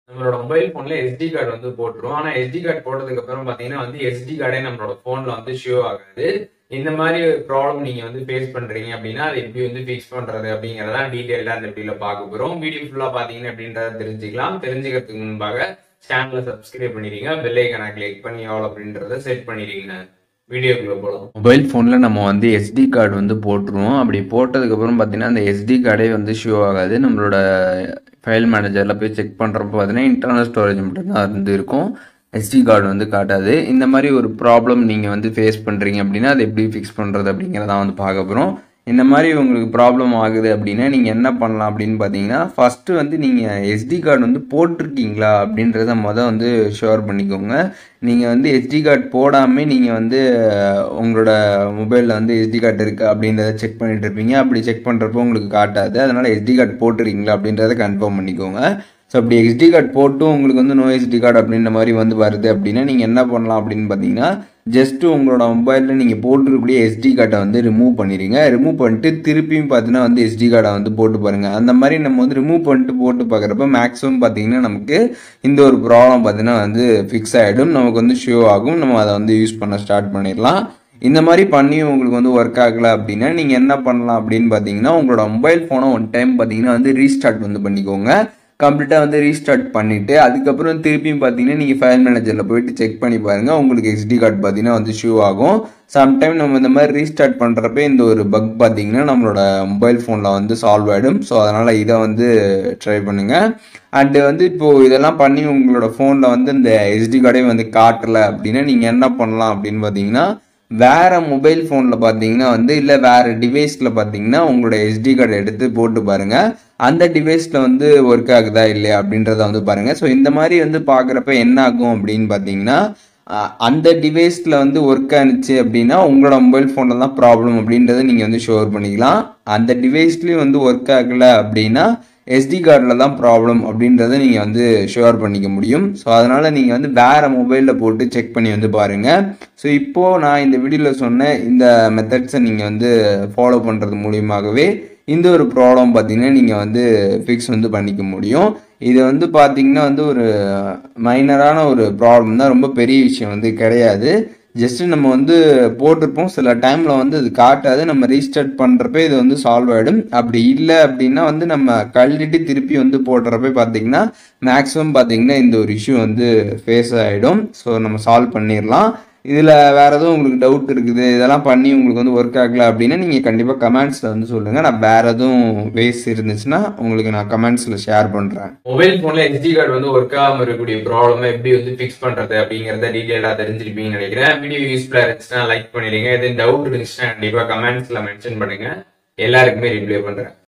நம்மளோட மொபைல் போன்ல SD card வந்து போட்டுரும். ஆனா எஸ்டி கார்டு போட்டதுக்கு அப்புறம் பாத்தீங்கன்னா வந்து எஸ்டி கார்டே நம்மளோட போன்ல வந்து ஷோ ஆகாது. இந்த மாதிரி ப்ராப்ளம் நீங்க வந்து ஃபேஸ் பண்றீங்க அப்படின்னா அதை எப்படி வந்து ஃபிக்ஸ் பண்றது அப்படிங்கறத டீடைலா இந்த வீடியோல பார்க்க போறோம். வீடியோ ஃபுல்லா பாத்தீங்கன்னா அப்படின்றத தெரிஞ்சுக்கலாம். தெரிஞ்சுக்கிறதுக்கு முன்பாக சேனலை சப்ஸ்கிரைப் பண்ணிடுங்க, பெல் ஐகானை கிளிக் பண்ணி ஆல் அப்படின்றத செட் பண்ணிடுங்க. வீடியோக்குள்ள போகலாம். மொபைல் ஃபோனில் நம்ம வந்து எஸ்டி கார்டு வந்து போட்டுருவோம். அப்படி போட்டதுக்கப்புறம் பார்த்தீங்கன்னா அந்த எஸ்டி கார்டே வந்து ஷோ ஆகாது. நம்மளோட ஃபைல் மேனேஜரில் போய் செக் பண்ணுறப்போ பார்த்தீங்கன்னா இன்டர்னல் ஸ்டோரேஜ் மட்டும்தான் வந்து இருக்கும், எஸ்டி கார்டு வந்து காட்டாது. இந்த மாதிரி ஒரு ப்ராப்ளம் நீங்கள் வந்து ஃபேஸ் பண்ணுறீங்க அப்படின்னா அதை எப்படி ஃபிக்ஸ் பண்ணுறது அப்படிங்கிறத வந்து பார்க்க போகிறோம். இந்த மாதிரி உங்களுக்கு ப்ராப்ளம் ஆகுது அப்படின்னா நீங்கள் என்ன பண்ணலாம் அப்படின்னு பார்த்தீங்கன்னா, ஃபஸ்ட்டு வந்து நீங்கள் எஸ்டி கார்டு வந்து போட்டிருக்கீங்களா அப்படின்றத வந்து ஷுர் பண்ணிக்கோங்க. நீங்கள் வந்து எஸ்டி கார்டு போடாமல் நீங்கள் வந்து உங்களோட மொபைலில் வந்து எஸ்டி கார்டு இருக்குது அப்படின்றத செக் பண்ணிட்டு இருப்பீங்க. அப்படி செக் பண்ணுறப்போ உங்களுக்கு காட்டாது. அதனால் எஸ்டி கார்டு போட்டுருக்கீங்களா அப்படின்றத கன்ஃபார்ம் பண்ணிக்கோங்க. ஸோ அப்படி எஸ்டி கார்டு போட்டும் உங்களுக்கு வந்து நோ எஸ்டி கார்டு அப்படின்ற மாதிரி வந்து வருது அப்படின்னா நீங்கள் என்ன பண்ணலாம் அப்படின்னு பார்த்தீங்கன்னா, ஜஸ்ட்டு உங்களோட மொபைலில் நீங்கள் போட்டிருக்கக்கூடிய எஸ்டி கார்டை வந்து ரிமூவ் பண்ணிடுங்க. ரிமூவ் பண்ணிட்டு திருப்பியும் பார்த்தீங்கன்னா வந்து எஸ்டி கார்டை வந்து போட்டு பாருங்கள். அந்த மாதிரி நம்ம வந்து ரிமூவ் பண்ணிட்டு போட்டு பார்க்குறப்ப மேக்ஸிமம் பார்த்தீங்கன்னா நமக்கு இந்த ஒரு ப்ராப்ளம் பார்த்தீங்கன்னா வந்து ஃபிக்ஸ் ஆகிடும். நமக்கு வந்து ஷோ ஆகும். நம்ம அதை வந்து யூஸ் பண்ண ஸ்டார்ட் பண்ணிடலாம். இந்த மாதிரி பண்ணியும் உங்களுக்கு வந்து ஒர்க் ஆகலை அப்படின்னா நீங்கள் என்ன பண்ணலாம் அப்படின்னு பார்த்தீங்கன்னா, உங்களோட மொபைல் ஃபோனை ஒன் டைம் பார்த்தீங்கன்னா வந்து ரீஸ்டார்ட் வந்து பண்ணிக்கோங்க. கம்ப்ளீட்டாக வந்து ரீஸ்டார்ட் பண்ணிவிட்டு அதுக்கப்புறம் திருப்பியும் பார்த்தீங்கன்னா நீங்கள் ஃபைல் மேனேஜரில் போயிட்டு செக் பண்ணி பாருங்கள். உங்களுக்கு எஸ்டி கார்டு பார்த்தீங்கன்னா வந்து ஷோ ஆகும். சம்டைம் நம்ம இந்த மாதிரி ரீஸ்டார்ட் பண்ணுறப்ப இந்த ஒரு பக் பார்த்தீங்கன்னா நம்மளோட மொபைல் ஃபோனில் வந்து சால்வ் ஆகிடும். ஸோ அதனால் இதை வந்து ட்ரை பண்ணுங்கள். அண்டு வந்து இப்போது இதெல்லாம் பண்ணி உங்களோட ஃபோனில் வந்து இந்த எஸ்டி கார்டே வந்து காட்டலை அப்படின்னா நீங்கள் என்ன பண்ணலாம் அப்படின்னு பார்த்தீங்கன்னா, வேறு மொபைல் ஃபோனில் பார்த்தீங்கன்னா வந்து இல்லை வேறு டிவைஸில் பார்த்தீங்கன்னா உங்களோட எஸ்டி கார்டை எடுத்து போட்டு பாருங்கள். அந்த டிவைஸில் வந்து ஒர்க் ஆகுதா இல்லையா அப்படின்றத வந்து பாருங்கள். ஸோ இந்த மாதிரி வந்து பார்க்குறப்ப என்ன ஆகும் அப்படின்னு பார்த்தீங்கன்னா, அந்த டிவைஸில் வந்து ஒர்க் ஆனிச்சு அப்படின்னா உங்களோட மொபைல் ஃபோனில் தான் ப்ராப்ளம் அப்படின்றத நீங்கள் வந்து ஷோர் பண்ணிக்கலாம். அந்த டிவைஸ்லேயும் வந்து ஒர்க் ஆகலை அப்படின்னா எஸ்டி கார்டில் தான் ப்ராப்ளம் அப்படின்றத நீங்கள் வந்து ஷுர் பண்ணிக்க முடியும். ஸோ அதனால் நீங்கள் வந்து வேறு மொபைலில் போட்டு செக் பண்ணி வந்து பாருங்கள். ஸோ இப்போது நான் இந்த வீடியோவில் சொன்ன இந்த மெத்தட்ஸை நீங்கள் வந்து ஃபாலோ பண்ணுறது மூலியமாகவே இந்த ஒரு ப்ராப்ளம் பார்த்தீங்கன்னா நீங்கள் வந்து ஃபிக்ஸ் வந்து பண்ணிக்க முடியும். இது வந்து பார்த்தீங்கன்னா வந்து ஒரு மைனரான ஒரு ப்ராப்ளம் தான், ரொம்ப பெரிய விஷயம் வந்து கிடையாது. ஜஸ்ட்டு நம்ம வந்து போட்டிருப்போம், சில டைமில் வந்து அது காட்டாது. நம்ம ரீஸ்டார்ட் பண்ணுறப்ப இது வந்து சால்வ் ஆகிடும். அப்படி இல்லை அப்படின்னா வந்து நம்ம கழட்டிட்டு திருப்பி வந்து போடுறப்ப பார்த்தீங்கன்னா மேக்ஸிமம் பார்த்தீங்கன்னா இந்த ஒரு இஷ்யூ வந்து ஃபேஸ் ஆகிடும். ஸோ நம்ம சால்வ் பண்ணிடலாம். இதில் வேறு எதுவும் உங்களுக்கு டவுட் இருக்குது, இதெல்லாம் பண்ணி உங்களுக்கு வந்து ஒர்க் ஆகலை அப்படின்னா நீங்கள் கண்டிப்பாக கமெண்ட்ஸில் வந்து சொல்லுங்கள். நான் வேறு எதுவும் வேஸ் இருந்துச்சுன்னா உங்களுக்கு நான் கமெண்ட்ஸில் ஷேர் பண்ணுறேன். மொபைல் ஃபோனில் எஸ்டி கார்டு வந்து ஒர்க் ஆகாமல் இருக்கக்கூடிய ப்ராப்ளமை எப்படி வந்து ஃபிக்ஸ் பண்ணுறது அப்படிங்கிறத டீட்டெயிலாக தெரிஞ்சிருப்பீங்கன்னு நினைக்கிறேன். வீடியோ யூஸ்ஃபுல்லாக இருந்துச்சுன்னா லைக் பண்ணிடுங்க. எதுவும் டவுட் இருந்துச்சுன்னா கண்டிப்பாக கமெண்ட்ஸில் மென்ஷன் பண்ணுங்கள். எல்லாருக்குமே ரிப்ளை பண்ணுறேன்.